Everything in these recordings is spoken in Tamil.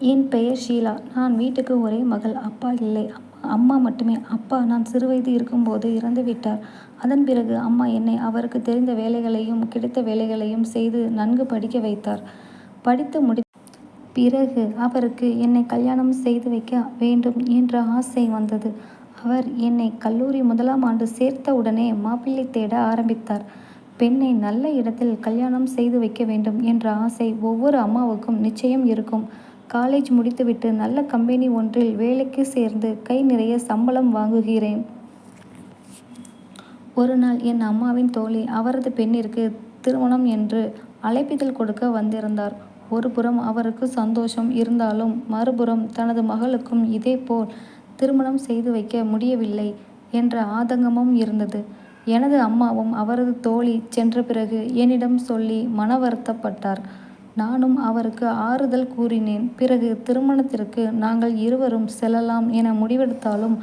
என் பெயர் ஷீலா. நான் வீட்டுக்கு ஒரே மகள். அப்பா இல்லை. அம்மா மட்டுமே. அப்பா நான் சிறுவயது இருக்கும்போது இறந்துவிட்டார். அதன் பிறகு அம்மா என்னை அவருக்கு தெரிந்த வேலைகளையும் கிடைத்த வேலைகளையும் செய்து நன்கு படிக்க வைத்தார். படித்து முடித்த பிறகு அவருக்கு என்னை கல்யாணம் செய்து வைக்க வேண்டும் என்ற ஆசை வந்தது. அவர் என்னை கல்லூரி 1ஆம் ஆண்டு சேர்த்த உடனே மாப்பிள்ளை தேட ஆரம்பித்தார். பெண்ணை நல்ல இடத்தில் கல்யாணம் செய்து வைக்க வேண்டும் என்ற ஆசை ஒவ்வொரு அம்மாவுக்கும் நிச்சயம் இருக்கும். காலேஜ் முடித்துவிட்டு நல்ல கம்பெனி ஒன்றில் வேலைக்கு சேர்ந்து கை நிறைய சம்பளம் வாங்குகிறேன். ஒரு நாள் என் அம்மாவின் தோழி அவரது பெண்ணிற்கு திருமணம் என்று அழைப்பிதழ் கொடுக்க வந்திருந்தார். ஒரு புறம் அவருக்கு சந்தோஷம் இருந்தாலும் மறுபுறம் தனது மகளுக்கும் இதேபோல் திருமணம் செய்து வைக்க முடியவில்லை என்ற ஆதங்கமும் இருந்தது. எனது அம்மாவும் அவரது தோழி சென்ற பிறகு என்னிடம் சொல்லி மன வருத்தப்பட்டார். நானும் அவருக்கு ஆறுதல் கூறினேன். பிறகு திருமணத்திற்கு நாங்கள் இருவரும் செல்லலாம் என முடிவெடுத்தாலும்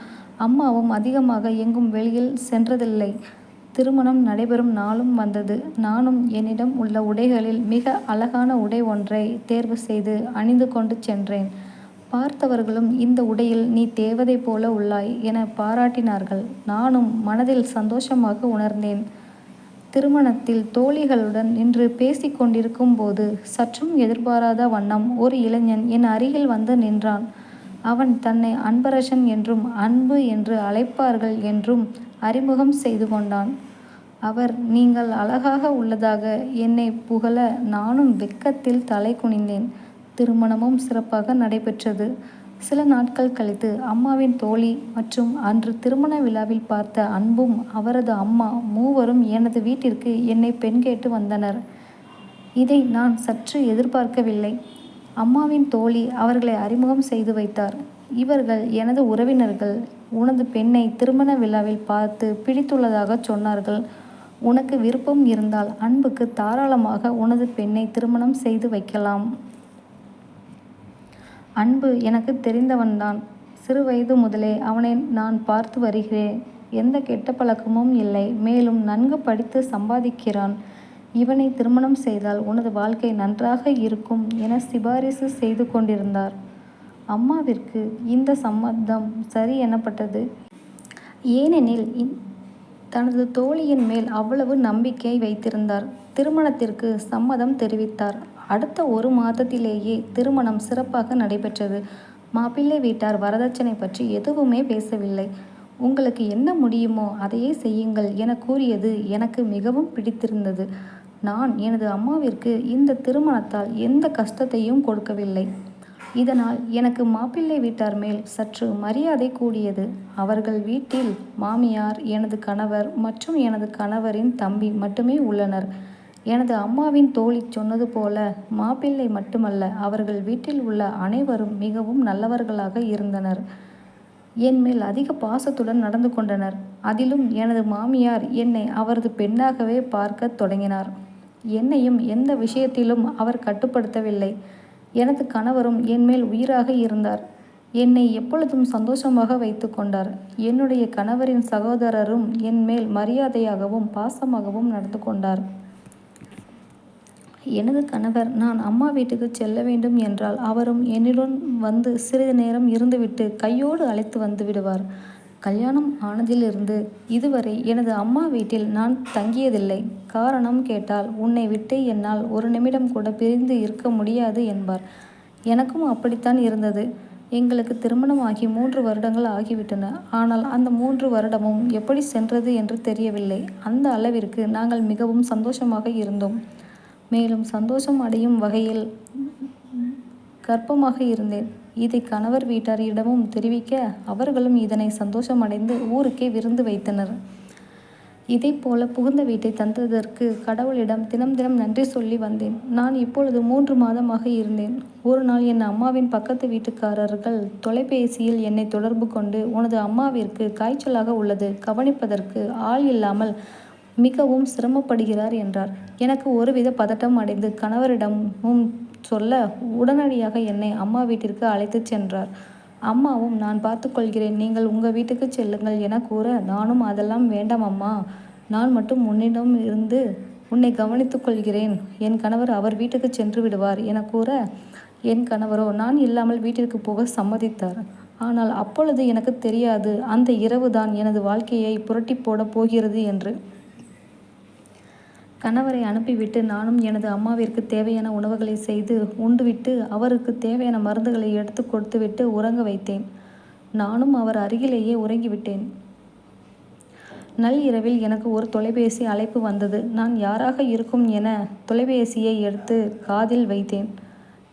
அம்மாவும் அதிகமாக எங்கும் வெளியில் சென்றதில்லை. திருமணம் நடைபெறும் நாளும் வந்தது. நானும் என்னிடம் உள்ள உடைகளில் மிக அழகான உடை ஒன்றை தேர்வு செய்து அணிந்து கொண்டு சென்றேன். பார்த்தவர்களும் இந்த உடையில் நீ தேவதை போல உள்ளாய் என பாராட்டினார்கள். நானும் மனதில் சந்தோஷமாக உணர்ந்தேன். திருமணத்தில் தோழிகளுடன் நின்று பேசிக் கொண்டிருக்கும் போது சற்றும் எதிர்பாராத வண்ணம் ஒரு இளைஞன் என் அருகில் வந்து நின்றான். அவன் தன்னை அன்பரசன் என்றும் அன்பு என்று அழைப்பார்கள் என்றும் அறிமுகம் செய்து கொண்டான். அவர் நீங்கள் அழகாக உள்ளதாக என்னை புகழ நானும் வெட்கத்தில் தலை குனிந்தேன். திருமணமும் சிறப்பாக நடைபெற்றது. சில நாட்கள் கழித்து அம்மாவின் தோழி மற்றும் அன்று திருமண விழாவில் பார்த்த அன்பும் அவரது அம்மா மூவரும் எனது வீட்டிற்கு என்னை பெண் கேட்டு வந்தனர். இதை நான் சற்று எதிர்பார்க்கவில்லை. அம்மாவின் தோழி அவர்களை அறிமுகம் செய்து வைத்தார். இவர்கள் எனது உறவினர்கள். உனது பெண்ணை திருமண விழாவில் பார்த்து பிடித்துள்ளதாக சொன்னார்கள். உனக்கு விருப்பம் இருந்தால் அன்புக்கு தாராளமாக உனது பெண்ணை திருமணம் செய்து வைக்கலாம். அன்பு எனக்கு தெரிந்தவன்தான். சிறு வயது முதலே அவனை நான் பார்த்து வருகிறேன். எந்த கெட்ட பழக்கமும் இல்லை. மேலும் நன்கு படித்து சம்பாதிக்கிறான். இவனை திருமணம் செய்தால் உனது வாழ்க்கை நன்றாக இருக்கும் என சிபாரிசு செய்து கொண்டிருந்தார். அம்மாவிற்கு இந்த சம்மதம் சரி எனப்பட்டது. ஏனெனில் தனது தோழியின் மேல் அவ்வளவு நம்பிக்கை வைத்திருந்தார். திருமணத்திற்கு சம்மதம் தெரிவித்தார். அடுத்த 1 மாதத்திலேயே திருமணம் சிறப்பாக நடைபெற்றது. மாப்பிள்ளை வீட்டார் வரதட்சணை பற்றி எதுவுமே பேசவில்லை. உங்களுக்கு என்ன முடியுமோ அதையே செய்யுங்கள் என கூறியது எனக்கு மிகவும் பிடித்திருந்தது. நான் எனது அம்மாவிற்கு இந்த திருமணத்தால் எந்த கஷ்டத்தையும் கொடுக்கவில்லை. இதனால் எனக்கு மாப்பிள்ளை வீட்டார் மேல் சற்று மரியாதை கூடியது. அவர்கள் வீட்டில் மாமியார், எனது கணவர் மற்றும் எனது கணவரின் தம்பி மட்டுமே உள்ளனர். எனது அம்மாவின் தோழி சொன்னது போல மாப்பிள்ளை மட்டுமல்ல, அவர்கள் வீட்டில் உள்ள அனைவரும் மிகவும் நல்லவர்களாக இருந்தனர். என் மேல் அதிக பாசத்துடன் நடந்து கொண்டனர். அதிலும் எனது மாமியார் என்னை அவரது பெண்ணாகவே பார்க்க தொடங்கினார். என்னையும் எந்த விஷயத்திலும் அவர் கட்டுப்படுத்தவில்லை. எனது கணவரும் என் மேல் உயிராக இருந்தார். என்னை எப்பொழுதும் சந்தோஷமாக வைத்து கொண்டார். என்னுடைய கணவரின் சகோதரரும் என் மேல் மரியாதையாகவும் பாசமாகவும் நடந்து கொண்டார். எனது கணவர் நான் அம்மா வீட்டுக்கு செல்ல வேண்டும் என்றால் அவரும் என்னுடன் வந்து சிறிது நேரம் இருந்துவிட்டு கையோடு அழைத்து வந்து விடுவார். கல்யாணம் ஆனதிலிருந்து இதுவரை எனது அம்மா வீட்டில் நான் தங்கியதில்லை. காரணம் கேட்டால் உன்னை விட்டு என்னால் ஒரு நிமிடம் கூட பிரிந்து இருக்க முடியாது என்பார். எனக்கும் அப்படித்தான் இருந்தது. எங்களுக்கு திருமணமாகி 3 வருடங்கள் ஆகிவிட்டன. ஆனால் அந்த 3 வருடமும் எப்படி சென்றது என்று தெரியவில்லை. அந்த அளவிற்கு நாங்கள் மிகவும் சந்தோஷமாக இருந்தோம். மேலும் சந்தோஷம் அடையும் வகையில் கர்ப்பமாக இருந்தேன். இதை கணவர் வீட்டாரிடமும் தெரிவிக்க அவர்களும் இதனை சந்தோஷமடைந்து ஊருக்கே விருந்து வைத்தனர். இதைப்போல புகுந்த வீட்டை தந்ததற்கு கடவுளிடம் தினம் தினம் நன்றி சொல்லி வந்தேன். நான் இப்பொழுது 3 மாதமாக இருந்தேன். ஒரு நாள் என் அம்மாவின் பக்கத்து வீட்டுக்காரர்கள் தொலைபேசியில் என்னை தொடர்பு கொண்டு உனது அம்மாவிற்கு காய்ச்சலாக உள்ளது, கவனிப்பதற்கு ஆள் இல்லாமல் மிகவும் சிரமப்படுகிறார் என்றார். எனக்கு ஒருவித பதட்டம் அடைந்து கணவரிடமும் சொல்ல உடனடியாக என்னை அம்மா வீட்டிற்கு அழைத்து சென்றார். அம்மாவும் நான் பார்த்துக்கொள்கிறேன், நீங்கள் உங்கள் வீட்டுக்கு செல்லுங்கள் என கூற, நானும் அதெல்லாம் வேண்டாம் அம்மா, நான் மட்டும் உன்னிடம் இருந்து உன்னை கவனித்துக் கொள்கிறேன். என் கணவர் அவர் வீட்டுக்கு சென்று விடுவார் என கூற, என் கணவரோ நான் இல்லாமல் வீட்டிற்கு போக சம்மதித்தார். ஆனால் அப்பொழுது எனக்கு தெரியாது அந்த இரவுதான் எனது வாழ்க்கையை புரட்டி போடப் போகிறது என்று. கணவரை அனுப்பிவிட்டு நானும் எனது அம்மாவிற்கு தேவையான உணவுகளை செய்து உண்டுவிட்டு அவருக்கு தேவையான மருந்துகளை எடுத்து கொடுத்துவிட்டு உறங்க வைத்தேன். நானும் அவர் அருகிலேயே உறங்கிவிட்டேன். நள்ளிரவில் எனக்கு ஒரு தொலைபேசி அழைப்பு வந்தது. நான் யாராக இருக்கும் என தொலைபேசியை எடுத்து காதில் வைத்தேன்.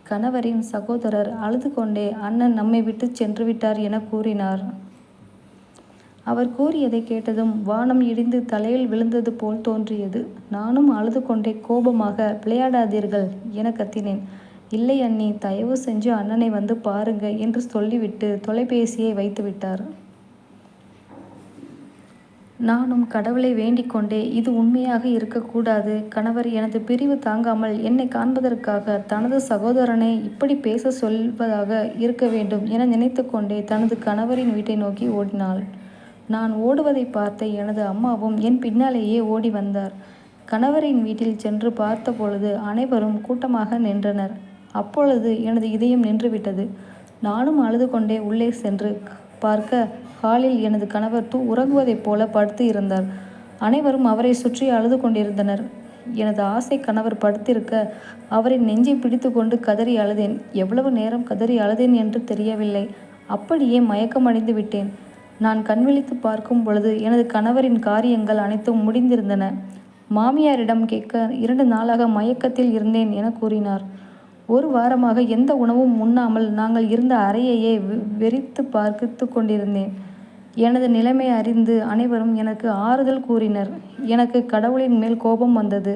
கணவரின் சகோதரர் அழுது கொண்டே அண்ணன் நம்மை விட்டு சென்று விட்டார் என கூறினார். அவர் கூறியதை கேட்டதும் வானம் இடிந்து தலையில் விழுந்தது போல் தோன்றியது. நானும் அழுது கொண்டே கோபமாக விளையாடாதீர்கள் என கத்தினேன். இல்லை அண்ணி, தயவு செஞ்சு அண்ணனை வந்து பாருங்க என்று சொல்லிவிட்டு தொலைபேசியை வைத்துவிட்டார். நானும் கடவுளை வேண்டிக் கொண்டே இது உண்மையாக இருக்கக்கூடாது. கணவர் எனது பிரிவு தாங்காமல் என்னை காண்பதற்காக தனது சகோதரனை இப்படி பேச சொல்வதாக இருக்க வேண்டும் என நினைத்து கொண்டே தனது கணவரின் வீட்டை நோக்கி ஓடினாள். நான் ஓடுவதை பார்த்த எனது அம்மாவும் என் பின்னாலேயே ஓடி வந்தார். கணவரின் வீட்டில் சென்று பார்த்த பொழுது அனைவரும் கூட்டமாக நின்றனர். அப்பொழுது எனது இதயம் நின்றுவிட்டது. நானும் அழுது கொண்டே உள்ளே சென்று பார்க்க ஹாலில் எனது கணவர் உறங்குவதைப் போல படுத்து இருந்தார். அனைவரும் அவரை சுற்றி அழுது கொண்டிருந்தனர். எனது ஆசை கணவர் படுத்திருக்க அவரின் நெஞ்சை பிடித்து கொண்டு கதறி அழுதேன். எவ்வளவு நேரம் கதறி அழுதேன் என்று தெரியவில்லை. அப்படியே மயக்கமடைந்து விட்டேன். நான் கண்விழித்து பார்க்கும் பொழுது எனது கணவரின் காரியங்கள் அனைத்தும் முடிந்திருந்தன. மாமியாரிடம் கேட்க 2 நாளாக மயக்கத்தில் இருந்தேன் என கூறினார். 1 வாரமாக எந்த உணவும் உண்ணாமல் நாங்கள் இருந்த அறையையே வெறித்து பார்த்து கொண்டிருந்தேன். எனது நிலைமை அறிந்து அனைவரும் எனக்கு ஆறுதல் கூறினர். எனக்கு கடவுளின் மேல் கோபம் வந்தது.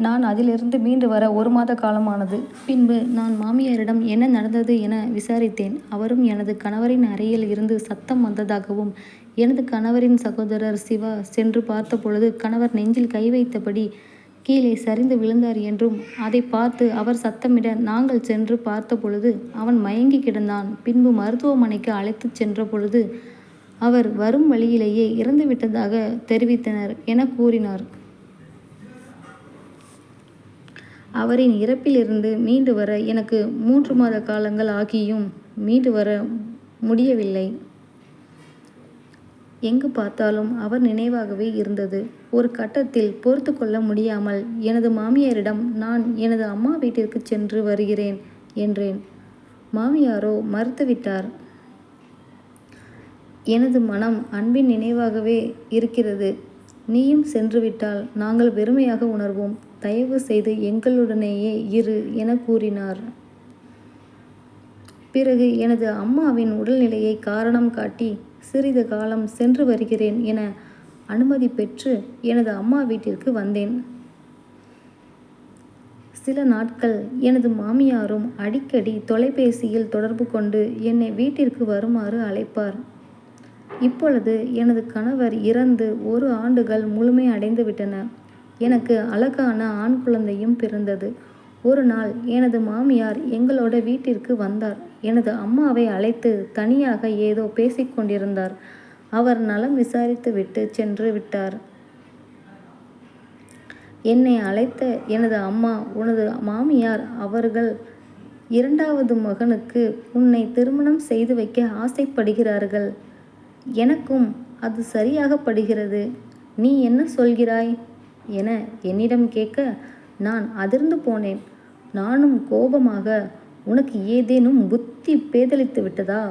நான் அதிலிருந்து மீண்டு வர 1 மாத காலமானது. பின்பு நான் மாமியாரிடம் என்ன நடந்தது என விசாரித்தேன். அவரும் எனது கணவரின் அறையில் இருந்து சத்தம் வந்ததாகவும் எனது கணவரின் சகோதரர் சிவா சென்று பார்த்தபொழுது கணவர் நெஞ்சில் கை வைத்தபடி கீழே சரிந்து விழுந்தார் என்றும் அதை பார்த்து அவர் சத்தமிட நாங்கள் சென்று பார்த்தபொழுது அவன் மயங்கி கிடந்தான். பின்பு மருத்துவமனைக்கு அழைத்து சென்ற பொழுது அவர் வரும் வழியிலேயே இறந்துவிட்டதாக தெரிவித்தனர் என கூறினார். அவரின் இறப்பிலிருந்து மீண்டு வர எனக்கு 3 மாத காலங்கள் ஆகியும் மீண்டு வர முடியவில்லை. எங்கு பார்த்தாலும் அவர் நினைவாகவே இருந்தது. ஒரு கட்டத்தில் பொறுத்து கொள்ள முடியாமல் எனது மாமியாரிடம் நான் எனது அம்மா வீட்டிற்கு சென்று வருகிறேன் என்றேன். மாமியாரோ மறுத்துவிட்டார். எனது மனம் அன்பின் நினைவாகவே இருக்கிறது. நீயும் சென்றுவிட்டால் நாங்கள் வெறுமையாக உணர்வோம். தயவு செய்து எங்களுடனேயே இரு என கூறினார். பிறகு எனது அம்மாவின் உடல்நிலையை காரணம் காட்டி சிறிது காலம் சென்று வருகிறேன் என அனுமதி பெற்று எனது அம்மா வீட்டிற்கு வந்தேன். சில நாட்கள் எனது மாமியாரும் அடிக்கடி தொலைபேசியில் தொடர்பு கொண்டு என்னை வீட்டிற்கு வருமாறு அழைப்பார். இப்பொழுது எனது கணவர் இறந்து 1 ஆண்டுகள் முழுமை அடைந்து விட்டன. எனக்கு அழகான ஆண் குழந்தையும் பிறந்தது. ஒரு நாள் எனது மாமியார் எங்களோட வீட்டிற்கு வந்தார். எனது அம்மாவை அழைத்து தனியாக ஏதோ பேசிக்கொண்டிருந்தார். அவர் நலம் விசாரித்துவிட்டு சென்று விட்டார். என்னை அழைத்த எனது அம்மா, உனது மாமியார் அவர்கள் 2வது மகனுக்கு உன்னை திருமணம் செய்து வைக்க ஆசைப்படுகிறார்கள். எனக்கும் அது சரியாக படுகிறது. நீ என்ன சொல்கிறாய் என என்னிடம் கேட்க நான் அதிர்ந்து போனேன். நானும் கோபமாக, உனக்கு ஏதேனும் புத்தி பேதலித்து விட்டதா?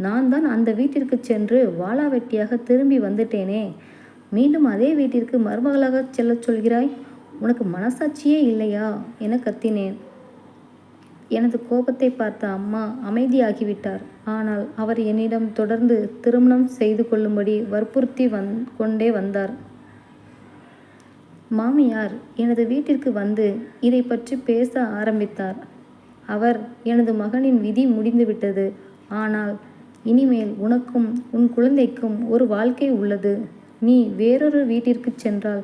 நான் தான் அந்த வீட்டிற்கு சென்று வாளாவெட்டியாக திரும்பி வந்துட்டேனே. மீண்டும் அதே வீட்டிற்கு மருமகளாக செல்லச் சொல்கிறாய். உனக்கு மனசாட்சியே இல்லையா என கத்தினேன். எனது கோபத்தை பார்த்த அம்மா அமைதியாகிவிட்டார். ஆனால் அவர் என்னிடம் தொடர்ந்து திருமணம் செய்து கொள்ளும்படி வற்புறுத்தி கொண்டே வந்தார். மாமியார் எனது வீட்டிற்கு வந்து இதை பற்றி பேச ஆரம்பித்தார். அவர், எனது மகனின் விதி முடிந்துவிட்டது. ஆனால் இனிமேல் உனக்கும் உன் குழந்தைக்கும் ஒரு வாழ்க்கை உள்ளது. நீ வேறொரு வீட்டிற்கு சென்றால்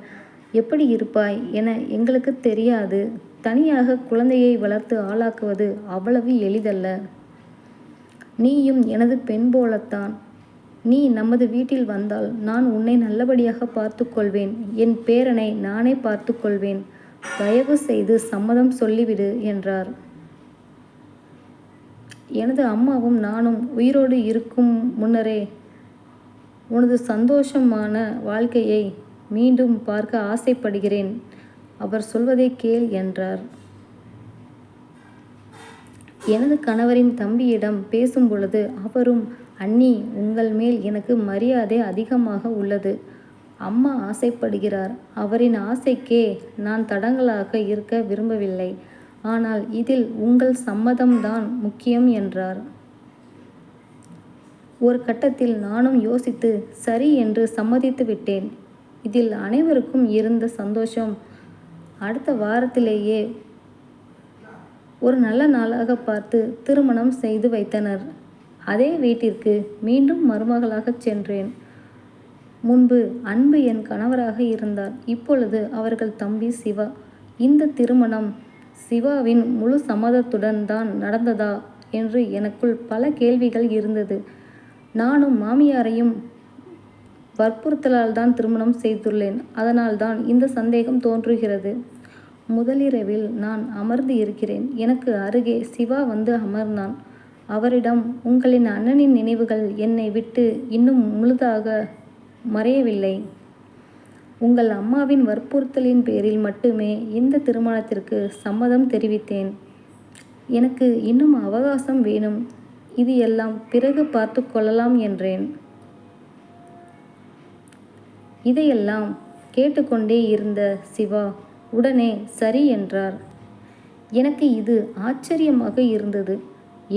எப்படி இருப்பாய் என எங்களுக்கு தெரியாது. தனியாக குழந்தையை வளர்த்து ஆளாக்குவது அவ்வளவு எளிதல்ல. நீயும் எனது பெண் போலத்தான். நீ நமது வீட்டில் வந்தால் நான் உன்னை நல்லபடியாக பார்த்து கொள்வேன். என் பேரனை நானே பார்த்து கொள்வேன். தயவு செய்து சம்மதம் சொல்லிவிடு என்றார். எனது அம்மாவும் நானும் உயிரோடு இருக்கும் முன்னரே உனது சந்தோஷமான வாழ்க்கையை மீண்டும் பார்க்க ஆசைப்படுகிறேன். அவர் சொல்வதை கேள் என்றார். எனது கணவரின் தம்பியிடம் பேசும்பொழுது அவரும், அண்ணி, உங்கள் மேல் எனக்கு மரியாதை அதிகமாக உள்ளது. அம்மா ஆசைப்படுகிறார். அவரின் ஆசைக்கே நான் தடங்கலாக இருக்க விரும்பவில்லை. ஆனால் இதில் உங்கள் சம்மதம்தான் முக்கியம் என்றார். ஒரு கட்டத்தில் நானும் யோசித்து சரி என்று சம்மதித்து விட்டேன். இதில் அனைவருக்கும் இருந்த சந்தோஷம். அடுத்த வாரத்திலேயே ஒரு நல்ல நாளாக பார்த்து திருமணம் செய்து வைத்தனர். அதே வீட்டிற்கு மீண்டும் மருமகளாகச் சென்றேன். முன்பு அன்பு என் கணவராக இருந்தார். இப்பொழுது அவர்கள் தம்பி சிவா. இந்த திருமணம் சிவாவின் முழு சம்மதத்துடன் தான் நடந்ததா என்று எனக்குள் பல கேள்விகள் இருந்தது. நானும் மாமியாரையும் வற்புறுத்தலால் தான் திருமணம் செய்துள்ளேன். அதனால்தான் இந்த சந்தேகம் தோன்றுகிறது. முதலிரவில் நான் அமர்ந்து இருக்கிறேன். எனக்கு அருகே சிவா வந்து அமர்ந்தான். அவரிடம், உங்களின் அண்ணனின் நினைவுகள் என்னை விட்டு இன்னும் முழுதாக மறையவில்லை. உங்கள் அம்மாவின் வற்புறுத்தலின் பேரில் மட்டுமே இந்த திருமணத்திற்கு சம்மதம் தெரிவித்தேன். எனக்கு இன்னும் அவகாசம் வேணும். இது எல்லாம் பிறகு பார்த்து கொள்ளலாம் என்றேன். இதையெல்லாம் கேட்டுக்கொண்டே இருந்த சிவா உடனே சரி என்றார். எனக்கு இது ஆச்சரியமாக இருந்தது.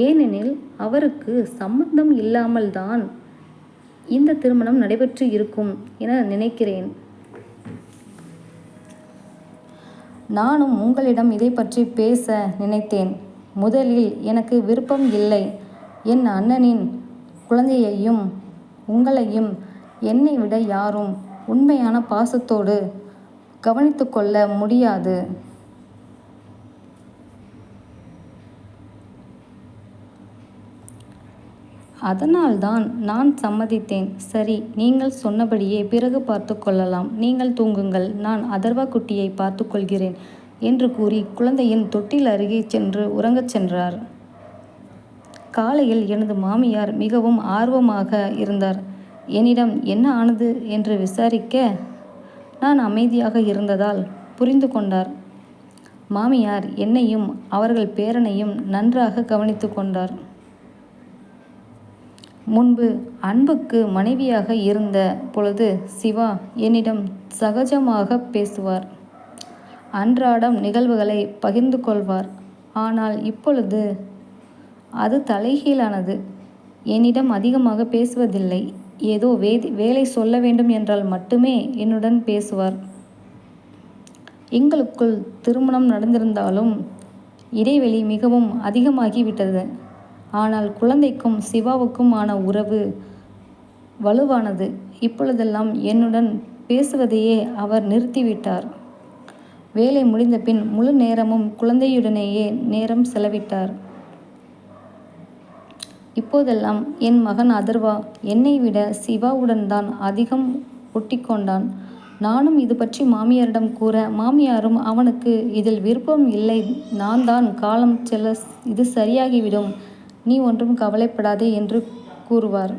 ஏனெனில் அவருக்கு சம்மந்தம் இல்லாமல் தான் இந்த திருமணம் நடைபெற்று இருக்கும் என நினைக்கிறேன். நானும் உங்களிடம் இதை பற்றி பேச நினைத்தேன். முதலில் எனக்கு விருப்பம் இல்லை. என் அண்ணனின் குழந்தையையும் உங்களையும் என்னை விட யாரும் உண்மையான பாசத்தோடு கவனித்து கொள்ள முடியாது. அதனால்தான் நான் சம்மதித்தேன். சரி, நீங்கள் சொன்னபடியே பிறகு பார்த்து கொள்ளலாம். நீங்கள் தூங்குங்கள், நான் அதர்வா குட்டியை பார்த்து கொள்கிறேன் என்று கூறி குழந்தையின் தொட்டில் அருகே சென்று உறங்கச் சென்றார். காலையில் எனது மாமியார் மிகவும் ஆர்வமாக இருந்தார். என்னிடம் என்ன ஆனது என்று விசாரிக்க நான் அமைதியாக இருந்ததால் புரிந்து கொண்டார். மாமியார் என்னையும் அவர்கள் பேரனையும் நன்றாக கவனித்து கொண்டார். முன்பு அன்புக்கு மனைவியாக இருந்த பொழுது சிவா என்னிடம் சகஜமாக பேசுவார். அன்றாடம் நிகழ்வுகளை பகிர்ந்து கொள்வார். ஆனால் இப்பொழுது அது தலைகீழானது. என்னிடம் அதிகமாக பேசுவதில்லை. ஏதோ வேலை சொல்ல வேண்டும் என்றால் மட்டுமே என்னுடன் பேசுவார். எங்களுக்குள் திருமணம் நடந்திருந்தாலும் இடைவெளி மிகவும் அதிகமாகிவிட்டது. ஆனால் குழந்தைக்கும் சிவாவுக்கும் ஆன உறவு வலுவானது. இப்பொழுதெல்லாம் என்னுடன் பேசுவதையே அவர் நிறுத்திவிட்டார். வேலை முடிந்த பின் முழு நேரமும் குழந்தையுடனேயே நேரம் செலவிட்டார். இப்போதெல்லாம் என் மகன் அதர்வா என்னை விட சிவாவுடன் தான் அதிகம் ஒட்டிக்கொண்டான். நானும் இது பற்றி மாமியாரிடம் கூற, மாமியாரும் அவனுக்கு இதில் விருப்பம் இல்லை, நான் தான் காலம் செல்ல இது சரியாகிவிடும், நீ ஒன்றும் கவலைப்படாதே என்று கூறுவார்.